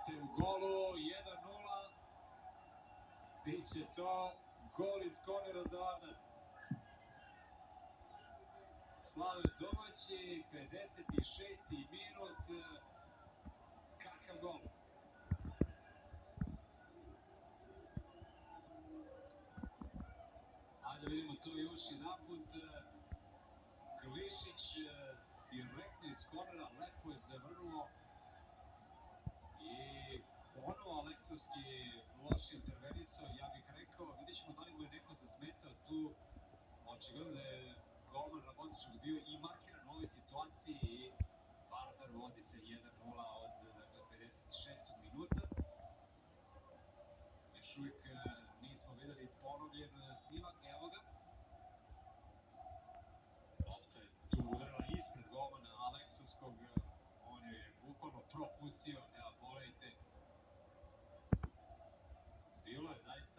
Te u golu 1:0. Biće to gol iz kornera za Varnar. Slave domaći, 56. minut. Kakav gol! Ajde vidimo to još jedanput. Glišić direktno iz kornera, lepo je zavrnuo. I ponovo Aleksovski loše intervenisao, ja bih rekao, vidjet ćemo da li mu je neko zasmetao tu. Očigledno da je golman Rabotičnog bio i markiran u ovoj situaciji i Vardar vodi se 1:0 od 56. minuta. Još uvijek nismo videli ponovljen snimak, evo ga. Lopta je tu udarila ispred golmana Aleksovskog, on je bukvalno propustio, evo pogledajte. Bilo je zaista